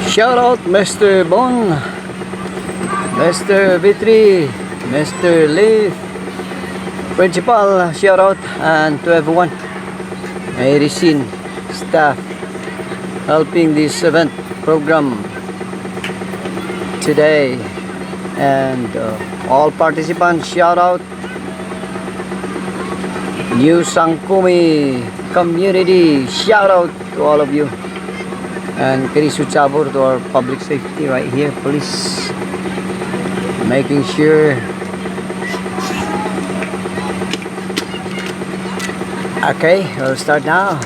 Shout out Mr. Bon, Mr. Vitri, Mr. Leaf, Principal, shout out, and to everyone, Medicine staff helping this event program today, and all participants, shout out. New SANGKUMI community, shout out to all of you. And Kirisu Chabur to our public safety right here, police, making sure. Okay, we'll start now.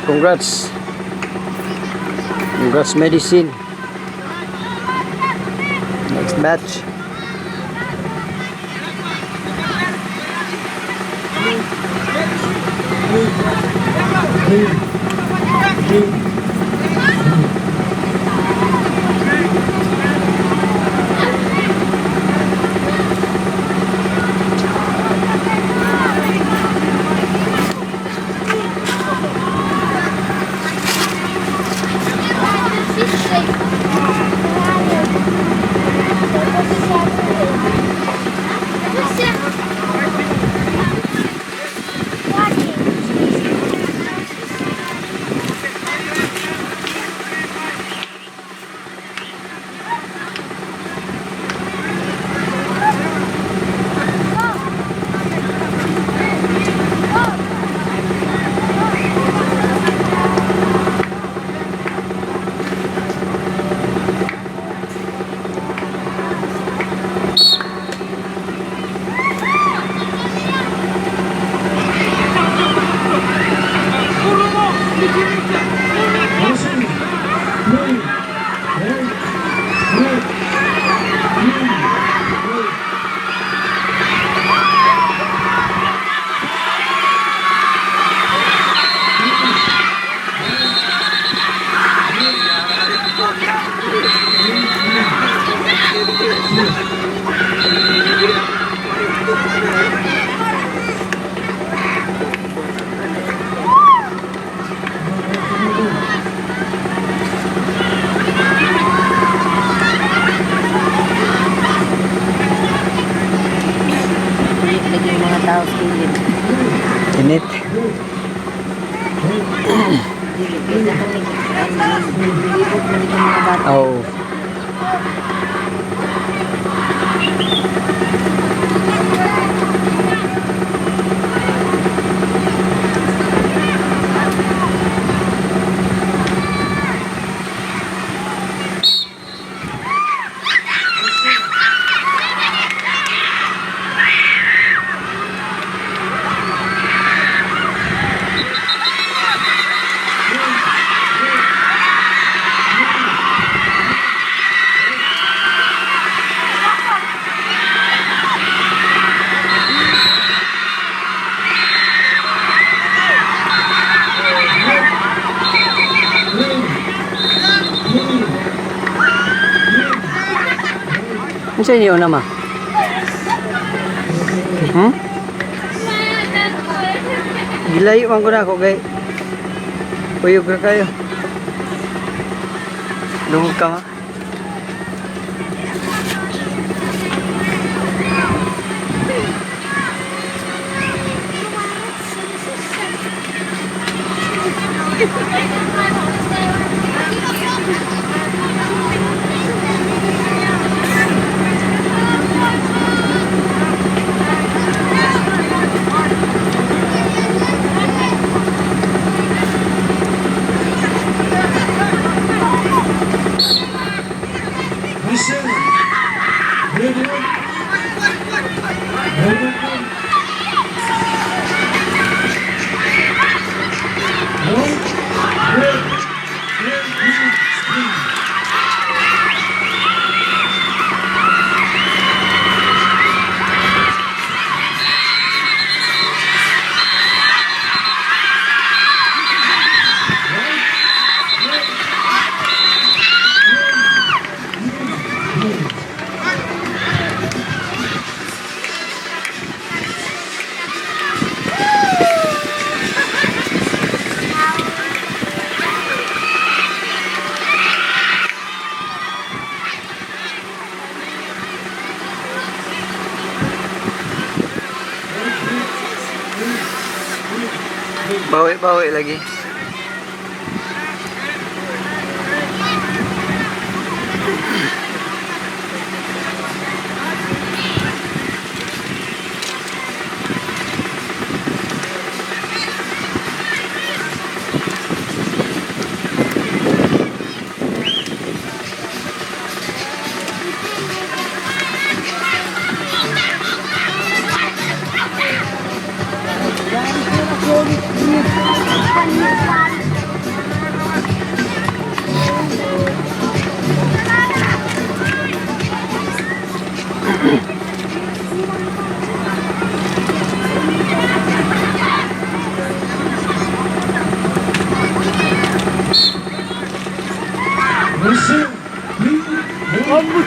Congrats, Medicine. Next match. Init. Oh. Sa inyo naman. Gilayo man ko na ako kay puyog na kayo. Lungog ka ma. Bawi-bawi lagi.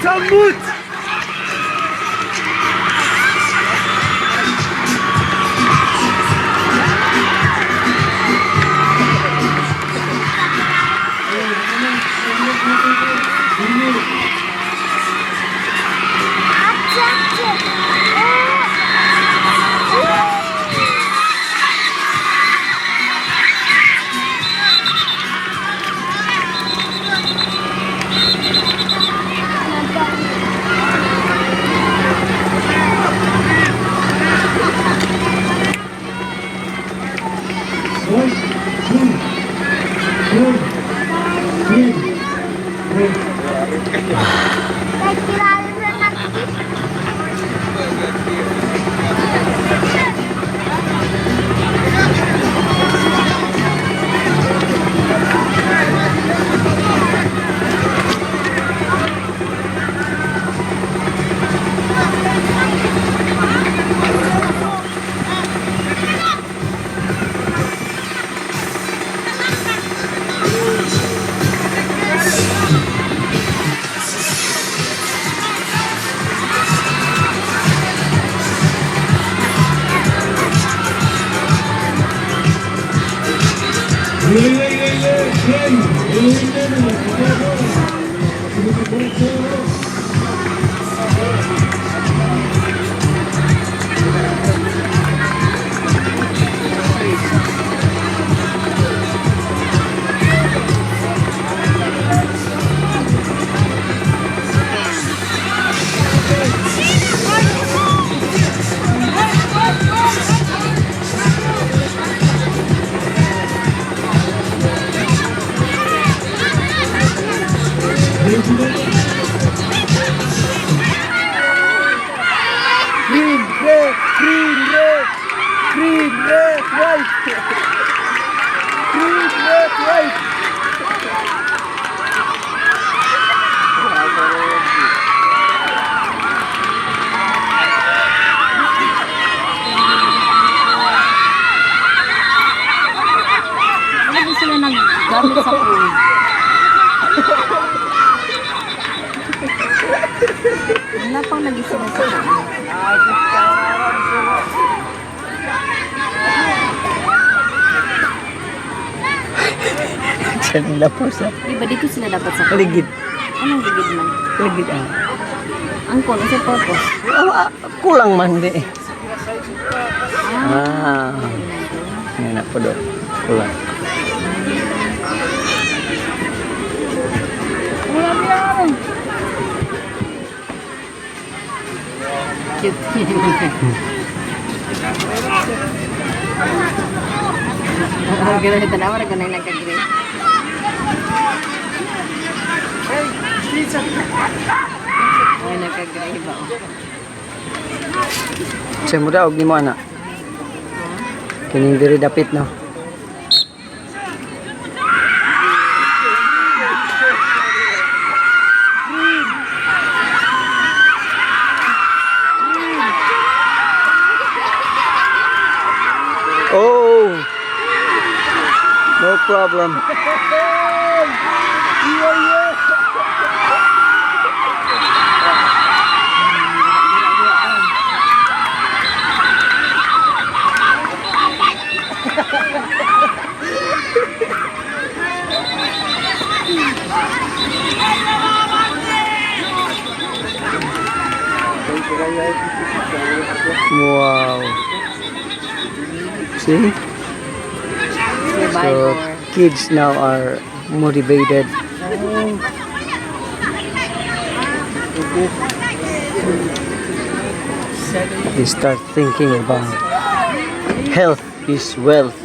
Sambut! Gamit sa pool. Wala pang nagising sa pool. Diyan nila po sa Diba dito sila dapat sa pool? paligid. Anong ligid man? Paligid Angkol, sa purpose. Kulang man di. Yan na po doon. Kulang. Cute. Ganun ito na, ganun yung nagka-grade. May nagka-gray ba? Sa mo daw, ni mo anak. Kining diri dapit no. Oh, no problem. Wow. See? So kids now are motivated. They start thinking about health is wealth.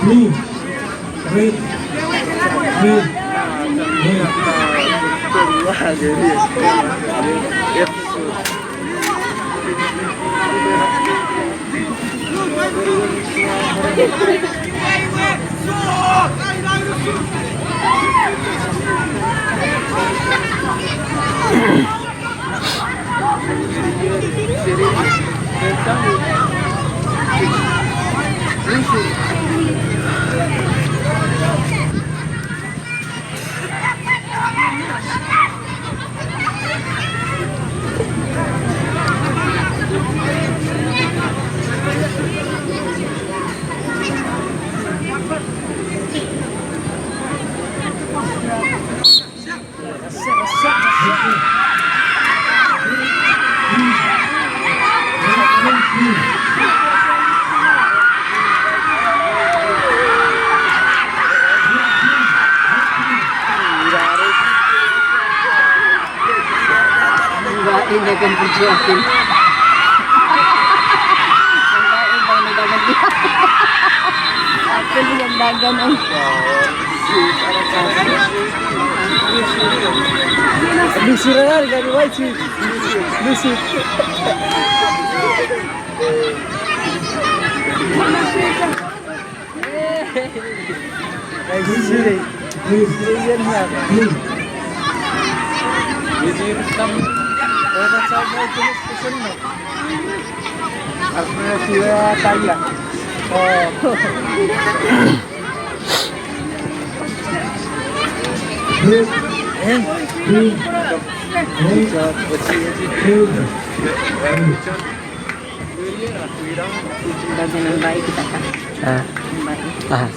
Blue, red, Hindi kan perjuangin. Aku lihat dagangan. Lucy rar gari white Lucy. Dagan ng baik kita kan. Ah. Baik. Ah.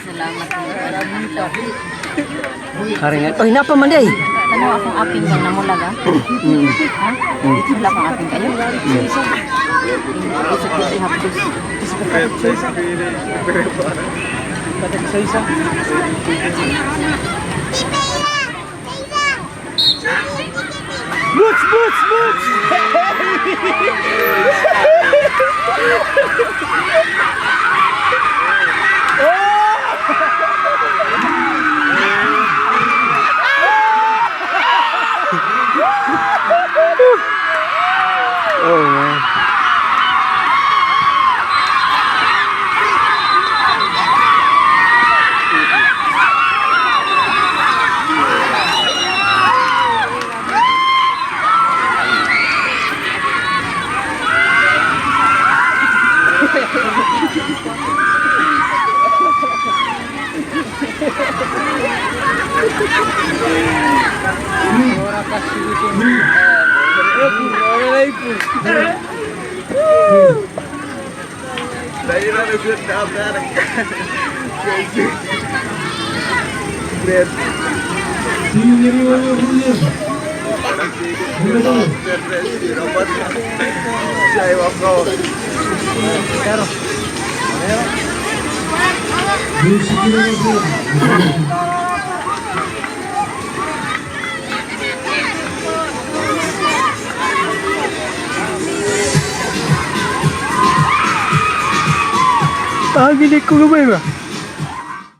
Salamat. Haringan. Oh, napa man day. Ano akong aping ba namulaga? Ha? Wala kang aping kayo? Isip ko ihapos. Boots, boots, boots. Senior William. Ah, gini ko ba?